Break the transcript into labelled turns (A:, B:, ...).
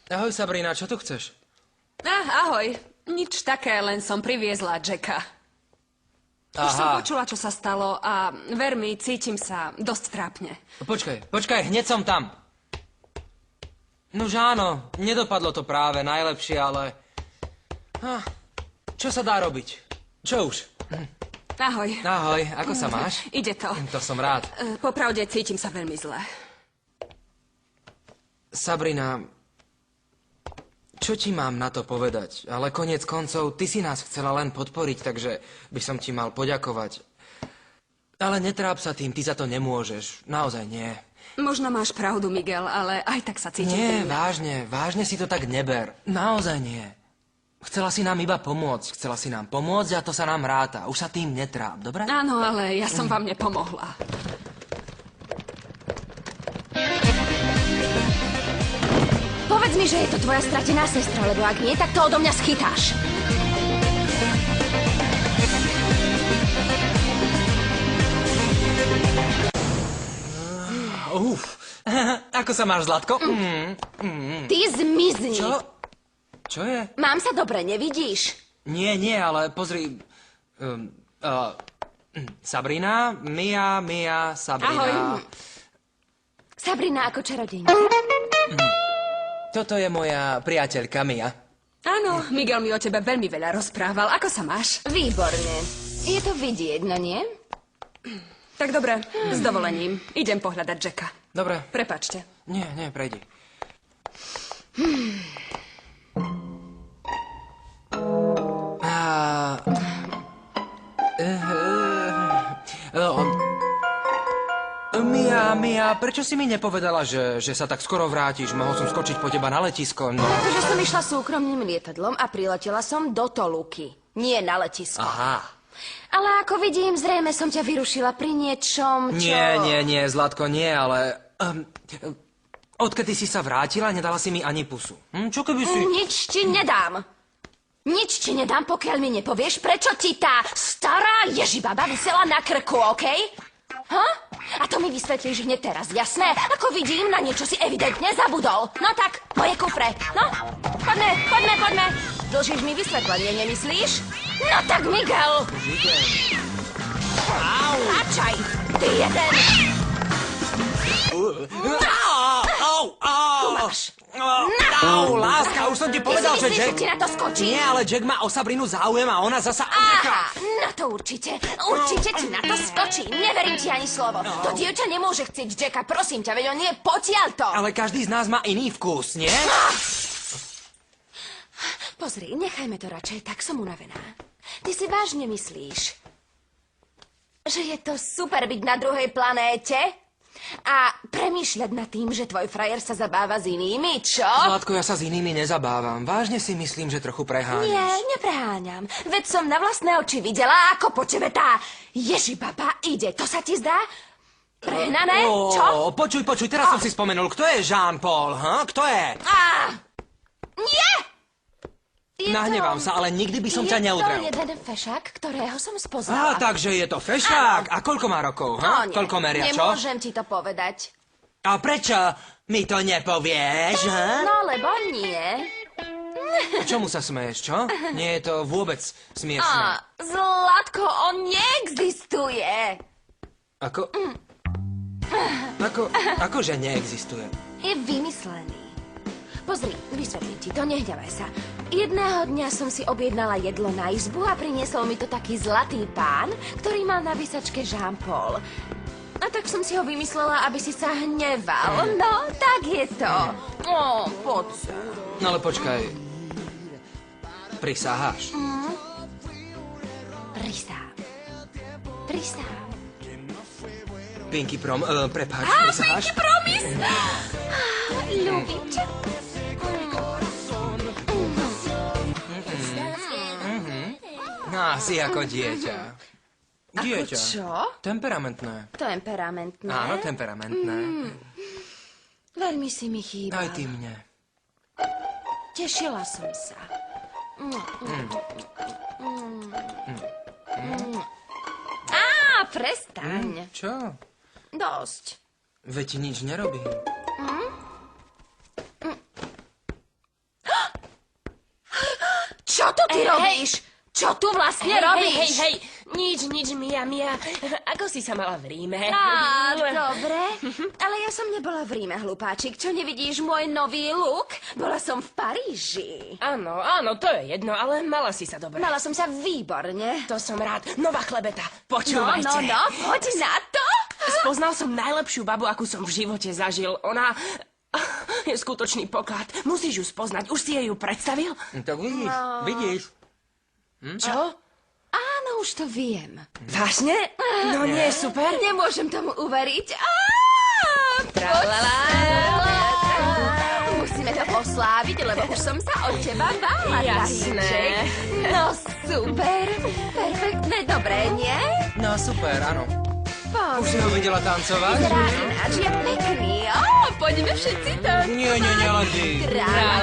A: Ahoj, Sabrina, čo tu chceš?
B: Ahoj. Nič také, len som priviezla Jacka. Už som počula, čo sa stalo a ver mi, cítim sa dosť trápne.
A: Počkaj, hneď som tam. Nož áno, nedopadlo to práve najlepšie, ale... Čo sa dá robiť? Čo už?
B: Ahoj.
A: Ahoj, ako sa máš?
B: Ide to.
A: To som rád.
B: Popravde, cítim sa veľmi zle.
A: Sabrina, čo ti mám na to povedať? Ale koniec koncov, ty si nás chcela len podporiť, takže by som ti mal poďakovať. Ale netráp sa tým, ty za to nemôžeš. Naozaj nie.
B: Možno máš pravdu, Miguel, ale aj tak sa cítim.
A: Nie, vážne si to tak neber. Naozaj nie. Chcela si nám iba pomôcť, a to sa nám ráta. Už sa tým netráp, dobre?
B: Áno, ale ja som vám nepomohla.
C: Povedz mi, že je to tvoja stratená sestra, lebo ak nie, tak to odo mňa schytáš.
A: Ako sa máš, Zlatko?
C: Ty zmizni.
A: Čo je?
C: Mám sa dobre, nevidíš?
A: Nie, ale pozri... Sabrina, Mia, Sabrina...
C: Ahoj. Sabrina ako čarodejnica.
A: Toto je moja priateľka Mia.
B: Áno, Miguel mi o tebe veľmi veľa rozprával. Ako sa máš?
C: Výborne. Je to vidieť, no nie?
B: Tak dobre, s dovolením. Idem pohľadať Jacka.
A: Dobre.
B: Prepáčte.
A: Nie, prejdi. Mia, prečo si mi nepovedala, že sa tak skoro vrátiš? Mohol som skočiť po teba na letisko, no.
C: Pretože som išla súkromným lietadlom a priletela som do Toluky. Nie na letisko.
A: Aha.
C: Ale ako vidím, zrejme som ťa vyrušila pri niečom, čo...
A: Nie, Zlatko, nie, ale... odkedy si sa vrátila, nedala si mi ani pusu. Čo keby si...
C: Nič ti nedám. Nič ti nedám, pokiaľ mi nepovieš, prečo ti tá stará ježibaba visela na krku, okej? A to mi vysvetlíš hneď teraz, jasné? Ako vidím, na niečo si evidentne zabudol. No tak, moje kufre. No, poďme. Dlžíš mi vysvetlenie, nemyslíš? No tak, Miguel. Račaj, ty jeden. Tu máš.
A: Láska, už som ti povedal,
C: že
A: Jack...
C: Ty si myslíš, že ti na to skočí?
A: Nie, ale Jack má o Sabrinu záujem a ona zasa...
C: Aha, na to určite ti na to skočí. Neverím ti ani slovo. To dievča nemôže chcieť Jacka, prosím ťa, veď on je potiaľto.
A: Ale každý z nás má iný vkus, nie?
C: Pozri, nechajme to radšej, tak som unavená. Ty si vážne myslíš, že je to super byť na druhej planéte? A premýšľať nad tým, že tvoj frajer sa zabáva s inými, čo?
A: Zlatko, ja sa s inými nezabávam. Vážne si myslím, že trochu preháňaš.
C: Nie, nepreháňam. Veď som na vlastné oči videla, ako po tebe tá ježibaba ide. To sa ti zdá prehnané? Čo?
A: Počuj, teraz som si spomenul. Kto je Jean-Paul, Kto je?
C: Nie!
A: Nahnevám sa, ale nikdy by som ťa neudrel.
C: Je to jeden fešák, ktorého som spoznala.
A: Takže je to fešák. A koľko má rokov,
C: No,
A: Koľko meria, čo?
C: Nemôžem ti to povedať.
A: A prečo mi to nepovieš,
C: No, lebo nie.
A: Čomu sa smeješ, čo? Nie je to vôbec smiešné.
C: Zlatko, on neexistuje.
A: Akože neexistuje?
C: Je vymyslený. Pozri, vysvetlím ti to, nehnevaj sa. Jedného dňa som si objednala jedlo na izbu a priniesol mi to taký zlatý pán, ktorý mal na vysačke Jean-Paul. A tak som si ho vymyslela, aby si sa hneval. No, tak je to. Poď sa.
A: No ale počkaj. Prisáhaš?
C: Prisahám.
A: Pinky prepáč, prisáhaš?
C: Pinky promis! Ľúbim ťa.
A: Si ako dieťa.
C: Ako čo?
A: Temperamentné.
C: Temperamentné?
A: Áno, temperamentné.
C: Veľmi si mi chýbal.
A: Aj ty mne.
C: Tešila som sa. Prestaň.
A: Čo?
C: Dosť.
A: Veď ti nič nerobím.
C: Čo to ty robíš? Čo tu vlastne robíš?
D: Hej, nič, Mia. Ako si sa mala v Ríme?
C: Á, dobre. Ale ja som nebola v Ríme, hlupáčik. Čo nevidíš môj nový look? Bola som v Paríži.
D: Áno, to je jedno, ale mala si sa dobre.
C: Mala som sa výborne.
D: To som rád. Nová klebeta, počúvajte.
C: No, poď na to.
D: Spoznal som najlepšiu babu, akú som v živote zažil. Ona je skutočný poklad. Musíš ju spoznať. Už si jej ju predstavil?
A: Tak vidíš.
D: Čo?
C: Áno, už to viem.
D: Vážne? No nie, super.
C: Nemôžem tomu uveriť.
D: Tralala.
C: Musíme to osláviť, lebo už som sa od teba bála.
D: Jasné.
C: Drahýček. No super. Perfektné, dobré, nie?
A: No super, áno.
C: Poď.
A: Už si ho videla tancovať?
C: Vyzerá ináč, jak pekný. Poďme všetci to.
A: Nie, len ty.
C: Tralala.